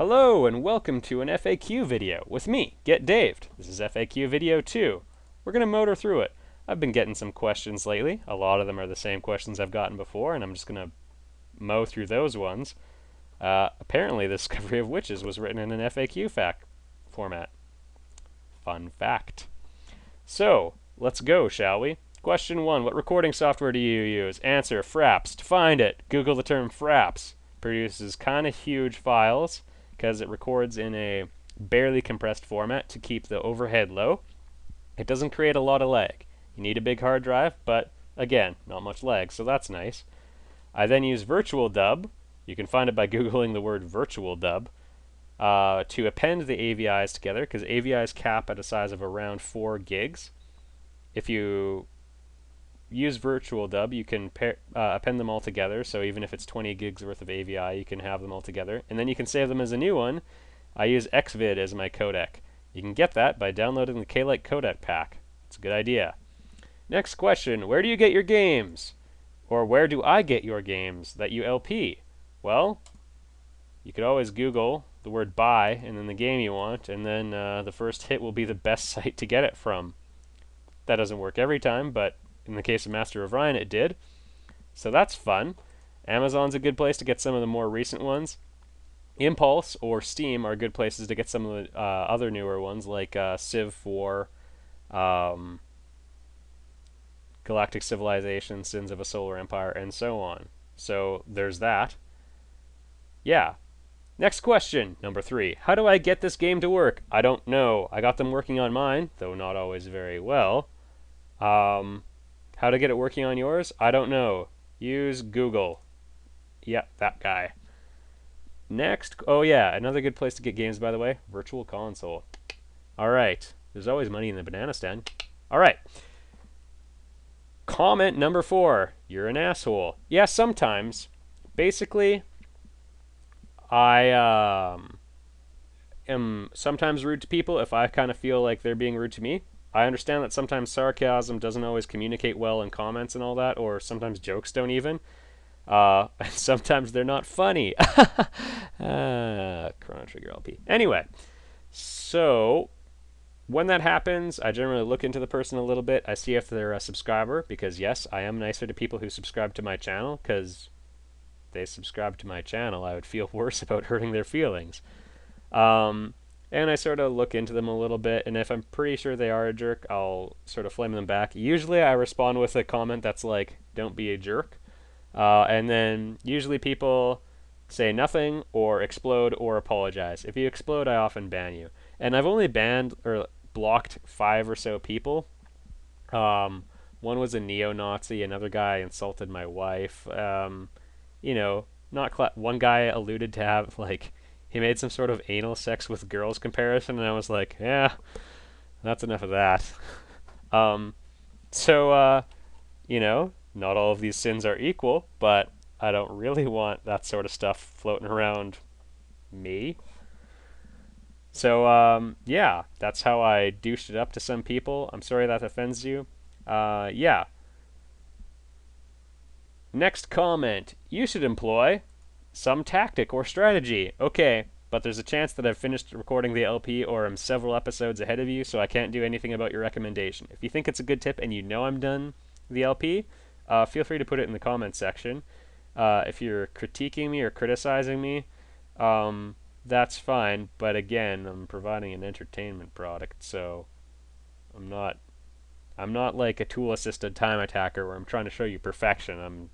Hello and welcome to an FAQ video with me, GetDaved. This is FAQ video 2. We're going to motor through it. I've been getting some questions lately. A lot of them are the same questions I've gotten before, and I'm just going to mow through those ones. Apparently, the discovery of witches was written in an FAQ format. Fun fact. So, let's go, shall we? Question 1. What recording software do you use? Answer, Fraps. To find it, Google the term Fraps. Produces kind of huge files because it records in a barely compressed format to keep the overhead low. It doesn't create a lot of lag. You need a big hard drive, but again, not much lag, so that's nice. I then use Virtual Dub. You can find it by Googling the word Virtual Dub to append the AVIs together, because AVIs cap at a size of around 4 gigs. If you use Virtual Dub, you can append them all together, so even if it's 20 gigs worth of AVI, you can have them all together, and then you can save them as a new one. I use Xvid as my codec. You can get that by downloading the K-Lite codec pack. It's a good idea. Next question, where do you get your games? Or where do I get your games that you LP? Well, you could always Google the word buy and then the game you want, and then the first hit will be the best site to get it from. That doesn't work every time, but in the case of Master of Ryan, it did. So that's fun. Amazon's a good place to get some of the more recent ones. Impulse or Steam are good places to get some of the other newer ones, like Civ 4, Galactic Civilization, Sins of a Solar Empire, and so on. So there's that. Yeah. Next question, number 3. How do I get this game to work? I don't know. I got them working on mine, though not always very well. How to get it working on yours? I don't know. Use Google. Yeah, that guy. Next, oh yeah, another good place to get games, by the way, Virtual Console. Alright, there's always money in the banana stand. Alright. Comment number 4. You're an asshole. Yeah, sometimes. Basically, I am sometimes rude to people if I kind of feel like they're being rude to me. I understand that sometimes sarcasm doesn't always communicate well in comments and all that, or sometimes jokes don't even. Sometimes they're not funny. Chrono Trigger LP. Anyway, so when that happens, I generally look into the person a little bit. I see if they're a subscriber, because yes, I am nicer to people who subscribe to my channel, because they subscribe to my channel. I would feel worse about hurting their feelings. And I sort of look into them a little bit, and if I'm pretty sure they are a jerk, I'll sort of flame them back. Usually I respond with a comment that's like, don't be a jerk. And then usually people say nothing, or explode, or apologize. If you explode, I often ban you. And I've only banned or blocked 5 or so people. One was a neo-Nazi, another guy insulted my wife. You know, one guy alluded to have, like, he made some sort of anal sex with girls comparison, and I was like, yeah, that's enough of that. You know, not all of these sins are equal, but I don't really want that sort of stuff floating around me. So, yeah, that's how I douched it up to some people. I'm sorry that offends you. Yeah. Next comment. You should employ some tactic or strategy. Okay, but there's a chance that I've finished recording the LP or I'm several episodes ahead of you, so I can't do anything about your recommendation. If you think it's a good tip and you know I'm done the LP, feel free to put it in the comments section. If you're critiquing me or criticizing me, that's fine, but again, I'm providing an entertainment product, so I'm not like a tool-assisted time attacker where I'm trying to show you perfection. I'm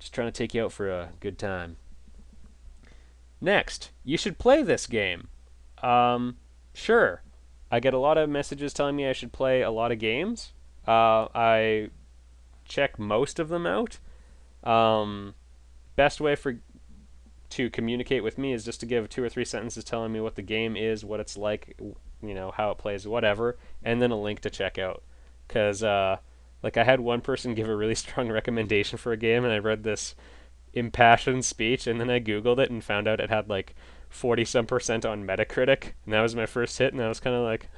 just trying to take you out for a good time. Next, you should play this game. Sure. I get a lot of messages telling me I should play a lot of games. I check most of them out. Best way to communicate with me is just to give 2 or 3 sentences telling me what the game is, what it's like, you know, how it plays, whatever, and then a link to check out. Because, like, I had one person give a really strong recommendation for a game, and I read this impassioned speech, and then I Googled it and found out it had, like, 40-some% on Metacritic, and that was my first hit, and I was kind of like,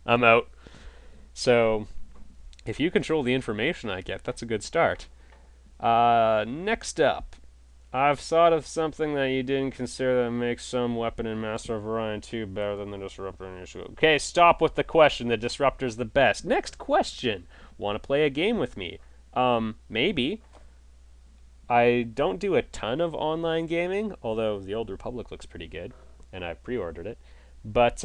I'm out. So, if you control the information I get, that's a good start. Next up, I've thought of something that you didn't consider that makes some weapon in Master of Orion 2 better than the Disruptor in your. Okay, stop with the question. The Disruptor's the best. Next question. Want to play a game with me? Maybe. I don't do a ton of online gaming, although the Old Republic looks pretty good, and I pre-ordered it. But,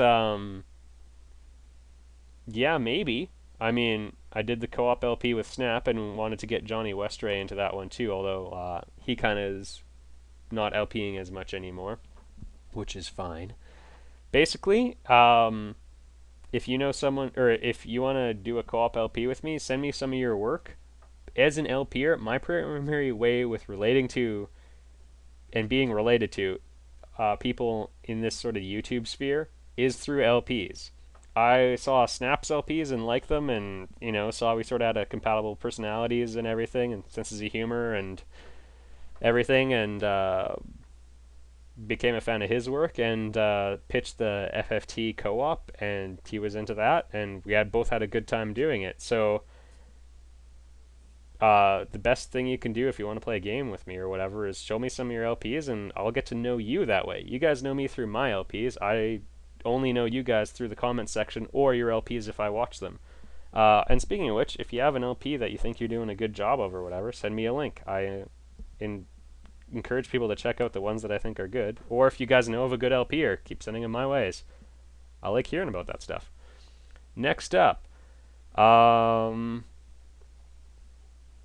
yeah, maybe. I mean, I did the co-op LP with Snap and wanted to get Johnny Westray into that one too, although he kind of is not LPing as much anymore, which is fine. Basically, if you know someone, or if you want to do a co-op LP with me, send me some of your work. As an LPer, my primary way with relating to and being related to people in this sort of YouTube sphere is through LPs. I saw Snap's LPs and liked them, and saw we sort of had a compatible personalities and everything, and senses of humor and everything, and became a fan of his work and pitched the FFT co-op, and he was into that, and we had both had a good time doing it. So the best thing you can do if you want to play a game with me or whatever is show me some of your LPs, and I'll get to know you that way. You guys know me through my LPs. I only know you guys through the comment section or your LPs if I watch them. And speaking of which, if you have an LP that you think you're doing a good job of or whatever, send me a link. I encourage people to check out the ones that I think are good. Or if you guys know of a good LPer, keep sending them my ways. I like hearing about that stuff. Next up,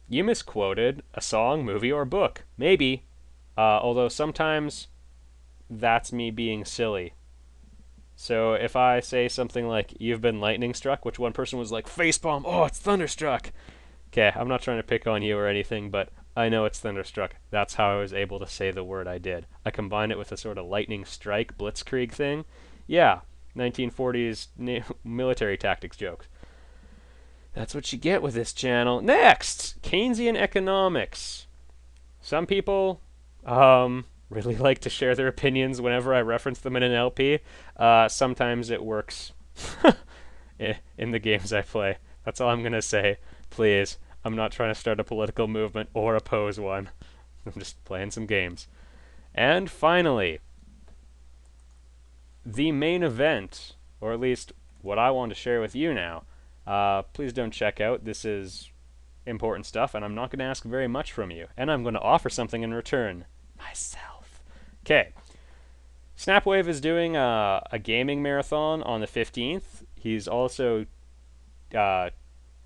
you misquoted a song, movie, or book. Maybe. Although sometimes that's me being silly. So if I say something like, you've been lightning struck, which one person was like, facepalm, oh, it's thunderstruck. Okay, I'm not trying to pick on you or anything, but I know it's thunderstruck. That's how I was able to say the word I did. I combined it with a sort of lightning strike, blitzkrieg thing. Yeah, 1940s military tactics jokes. That's what you get with this channel. Next! Keynesian economics. Some people really like to share their opinions whenever I reference them in an LP. Sometimes it works in the games I play. That's all I'm going to say. Please. I'm not trying to start a political movement or oppose one. I'm just playing some games. And finally, the main event, or at least what I want to share with you now. Please don't check out. This is important stuff, and I'm not going to ask very much from you. And I'm going to offer something in return. Myself. Okay. Snapwave is doing a gaming marathon on the 15th. He's also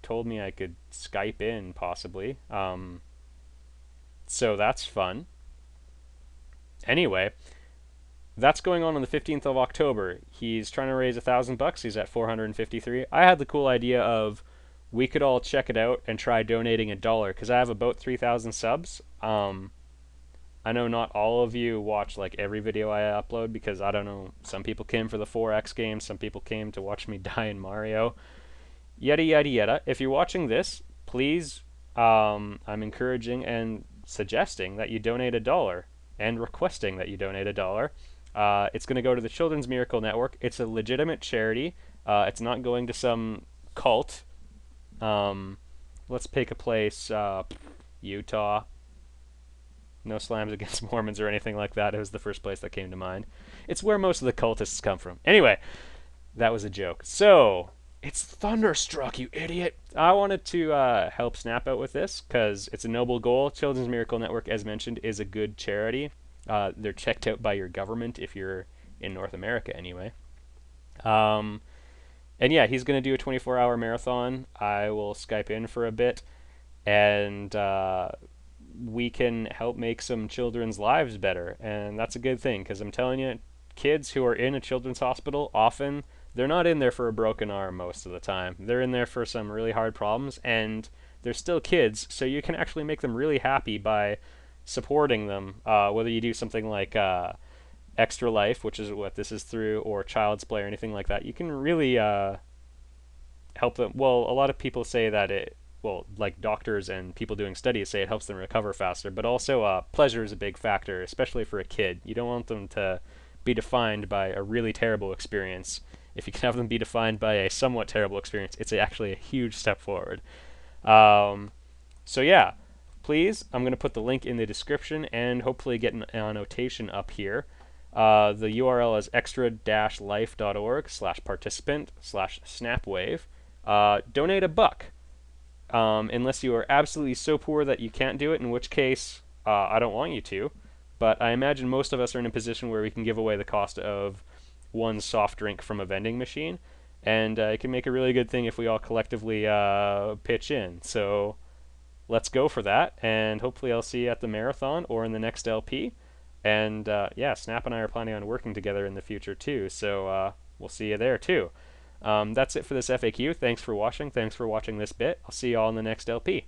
told me I could Skype in, possibly. So that's fun. Anyway, that's going on the 15th of October. He's trying to raise $1,000. He's at 453. I had the cool idea of we could all check it out and try donating $1 because I have about 3,000 subs. I know not all of you watch like every video I upload because I don't know. Some people came for the 4X games. Some people came to watch me die in Mario. Yada yada yada. If you're watching this, please, I'm encouraging and suggesting that you donate $1 and requesting that you donate $1. It's going to go to the Children's Miracle Network. It's a legitimate charity. It's not going to some cult. Let's pick a place. Utah. No slams against Mormons or anything like that. It was the first place that came to mind. It's where most of the cultists come from. Anyway, that was a joke. So, it's thunderstruck, you idiot. I wanted to help Snap out with this because it's a noble goal. Children's Miracle Network, as mentioned, is a good charity. They're checked out by your government if you're in North America anyway. And yeah, he's going to do a 24-hour marathon. I will Skype in for a bit. And we can help make some children's lives better. And that's a good thing because I'm telling you, kids who are in a children's hospital, often, they're not in there for a broken arm most of the time. They're in there for some really hard problems. And they're still kids, so you can actually make them really happy by supporting them, whether you do something like Extra Life, which is what this is through, or Child's Play or anything like that. You can really help them. Well, a lot of people say that like doctors and people doing studies say it helps them recover faster, but also pleasure is a big factor, especially for a kid. You don't want them to be defined by a really terrible experience. If you can have them be defined by a somewhat terrible experience, it's actually a huge step forward. So yeah, please, I'm going to put the link in the description and hopefully get an annotation up here. The URL is extra-life.org/participant/snapwave. Donate $1. Unless you are absolutely so poor that you can't do it, in which case I don't want you to. But I imagine most of us are in a position where we can give away the cost of one soft drink from a vending machine, and it can make a really good thing if we all collectively pitch in. So let's go for that, and hopefully I'll see you at the marathon or in the next LP. And yeah, Snap and I are planning on working together in the future too, so we'll see you there too. That's it for this FAQ. Thanks for watching. Thanks for watching this bit. I'll see you all in the next LP.